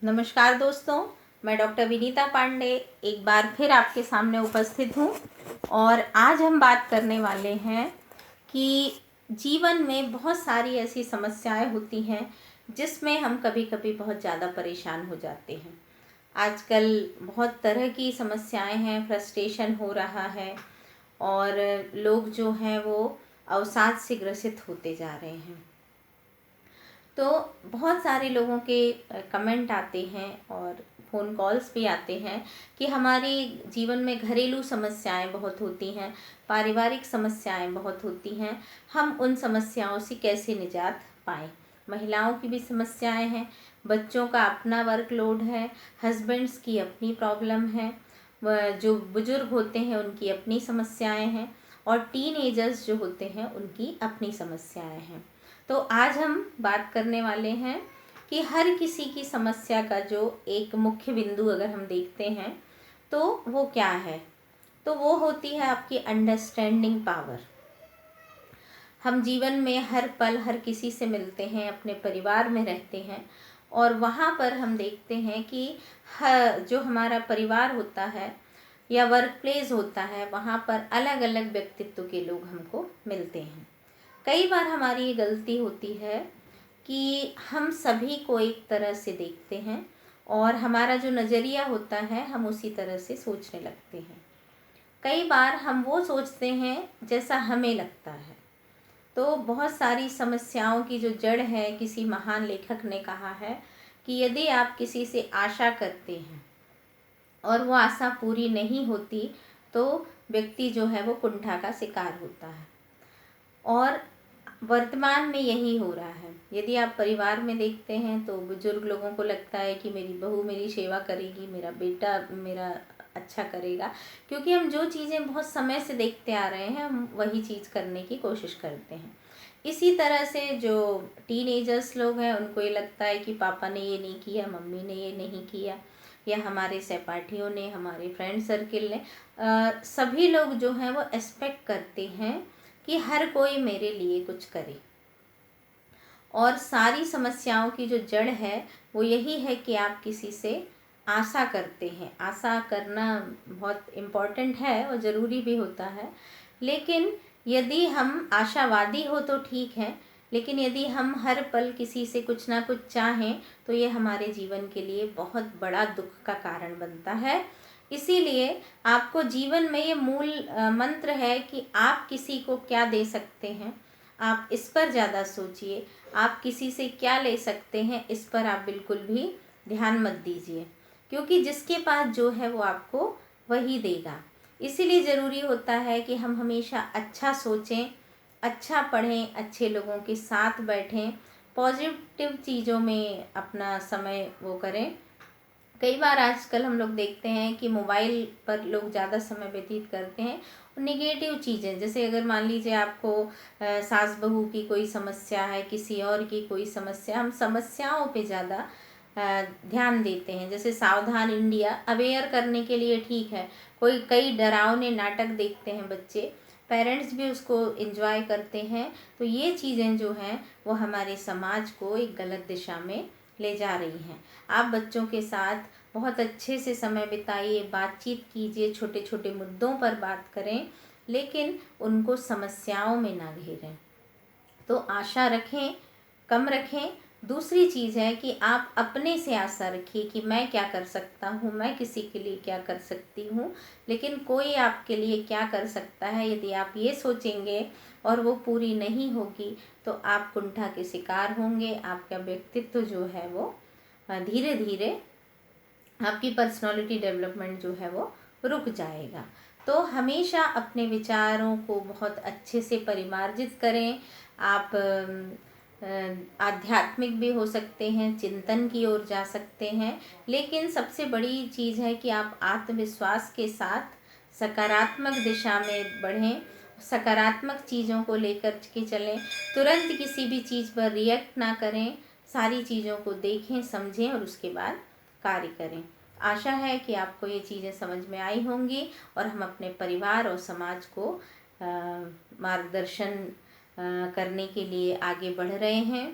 नमस्कार दोस्तों, मैं डॉक्टर विनीता पांडे एक बार फिर आपके सामने उपस्थित हूँ। और आज हम बात करने वाले हैं कि जीवन में बहुत सारी ऐसी समस्याएं होती हैं जिसमें हम कभी कभी बहुत ज़्यादा परेशान हो जाते हैं। आजकल बहुत तरह की समस्याएं हैं, फ्रस्ट्रेशन हो रहा है और लोग जो हैं वो अवसाद से ग्रसित होते जा रहे हैं। तो बहुत सारे लोगों के कमेंट आते हैं और फ़ोन कॉल्स भी आते हैं कि हमारे जीवन में घरेलू समस्याएं बहुत होती हैं, पारिवारिक समस्याएं बहुत होती हैं, हम उन समस्याओं से कैसे निजात पाएं। महिलाओं की भी समस्याएं हैं, बच्चों का अपना वर्कलोड है, हस्बैंड्स की अपनी प्रॉब्लम है, जो बुज़ुर्ग होते हैं उनकी अपनी समस्याएं हैं और टीनेजर्स जो होते हैं उनकी अपनी समस्याएं हैं। तो आज हम बात करने वाले हैं कि हर किसी की समस्या का जो एक मुख्य बिंदु अगर हम देखते हैं तो वो क्या है, तो वो होती है आपकी अंडरस्टैंडिंग पावर। हम जीवन में हर पल हर किसी से मिलते हैं, अपने परिवार में रहते हैं और वहाँ पर हम देखते हैं कि जो हमारा परिवार होता है या वर्क प्लेस होता है, वहाँ पर अलग अलग व्यक्तित्व के लोग हमको मिलते हैं। कई बार हमारी ये गलती होती है कि हम सभी को एक तरह से देखते हैं और हमारा जो नज़रिया होता है हम उसी तरह से सोचने लगते हैं। कई बार हम वो सोचते हैं जैसा हमें लगता है। तो बहुत सारी समस्याओं की जो जड़ है, किसी महान लेखक ने कहा है कि यदि आप किसी से आशा करते हैं और वो आशा पूरी नहीं होती तो व्यक्ति जो है वो कुंठा का शिकार होता है। और वर्तमान में यही हो रहा है। यदि आप परिवार में देखते हैं तो बुजुर्ग लोगों को लगता है कि मेरी बहू मेरी सेवा करेगी, मेरा बेटा मेरा अच्छा करेगा, क्योंकि हम जो चीज़ें बहुत समय से देखते आ रहे हैं हम वही चीज़ करने की कोशिश करते हैं। इसी तरह से जो टीनेजर्स लोग हैं उनको ये लगता है कि पापा ने ये नहीं किया, मम्मी ने ये नहीं किया, या हमारे सहपाठियों ने, हमारे फ्रेंड सर्किल ने, सभी लोग जो हैं वो एक्सपेक्ट करते हैं कि हर कोई मेरे लिए कुछ करे। और सारी समस्याओं की जो जड़ है वो यही है कि आप किसी से आशा करते हैं। आशा करना बहुत इम्पॉर्टेंट है और ज़रूरी भी होता है, लेकिन यदि हम आशावादी हो तो ठीक है, लेकिन यदि हम हर पल किसी से कुछ ना कुछ चाहें तो ये हमारे जीवन के लिए बहुत बड़ा दुख का कारण बनता है। इसीलिए आपको जीवन में ये मूल मंत्र है कि आप किसी को क्या दे सकते हैं, आप इस पर ज़्यादा सोचिए। आप किसी से क्या ले सकते हैं इस पर आप बिल्कुल भी ध्यान मत दीजिए, क्योंकि जिसके पास जो है वो आपको वही देगा। इसीलिए ज़रूरी होता है कि हम हमेशा अच्छा सोचें, अच्छा पढ़ें, अच्छे लोगों के साथ बैठें, पॉजिटिव चीज़ों में अपना समय वो करें। कई बार आजकल हम लोग देखते हैं कि मोबाइल पर लोग ज़्यादा समय व्यतीत करते हैं और निगेटिव चीज़ें, जैसे अगर मान लीजिए आपको सास बहू की कोई समस्या है, किसी और की कोई समस्या, हम समस्याओं पे ज़्यादा ध्यान देते हैं। जैसे सावधान इंडिया अवेयर करने के लिए ठीक है, कई डरावने नाटक देखते हैं बच्चे, पेरेंट्स भी उसको एंजॉय करते हैं। तो ये चीज़ें जो हैं वो हमारे समाज को एक गलत दिशा में ले जा रही हैं। आप बच्चों के साथ बहुत अच्छे से समय बिताइए, बातचीत कीजिए, छोटे छोटे मुद्दों पर बात करें, लेकिन उनको समस्याओं में ना घेरें। तो आशा रखें, कम रखें। दूसरी चीज़ है कि आप अपने से आशा रखिए कि मैं क्या कर सकता हूँ, मैं किसी के लिए क्या कर सकती हूँ, लेकिन कोई आपके लिए क्या कर सकता है, यदि आप ये सोचेंगे और वो पूरी नहीं होगी तो आप कुंठा के शिकार होंगे। आपका व्यक्तित्व जो है वो धीरे धीरे, आपकी पर्सनालिटी डेवलपमेंट जो है वो रुक जाएगा। तो हमेशा अपने विचारों को बहुत अच्छे से परिमार्जित करें। आप आध्यात्मिक भी हो सकते हैं, चिंतन की ओर जा सकते हैं, लेकिन सबसे बड़ी चीज़ है कि आप आत्मविश्वास के साथ सकारात्मक दिशा में बढ़ें, सकारात्मक चीज़ों को लेकर के चलें, तुरंत किसी भी चीज़ पर रिएक्ट ना करें, सारी चीज़ों को देखें, समझें और उसके बाद कार्य करें। आशा है कि आपको ये चीज़ें समझ में आई होंगी और हम अपने परिवार और समाज को मार्गदर्शन करने के लिए आगे बढ़ रहे हैं।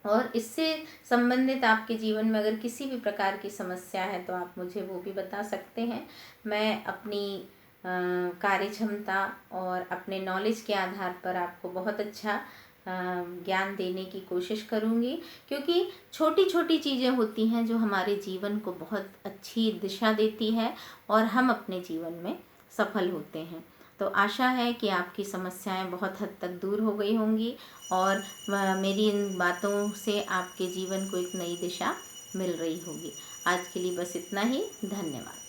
और इससे संबंधित आपके जीवन में अगर किसी भी प्रकार की समस्या है तो आप मुझे वो भी बता सकते हैं। मैं अपनी कार्य क्षमता और अपने नॉलेज के आधार पर आपको बहुत अच्छा ज्ञान देने की कोशिश करूँगी, क्योंकि छोटी छोटी चीज़ें होती हैं जो हमारे जीवन को बहुत अच्छी दिशा देती है और हम अपने जीवन में सफल होते हैं। तो आशा है कि आपकी समस्याएं बहुत हद तक दूर हो गई होंगी और मेरी इन बातों से आपके जीवन को एक नई दिशा मिल रही होगी। आज के लिए बस इतना ही। धन्यवाद।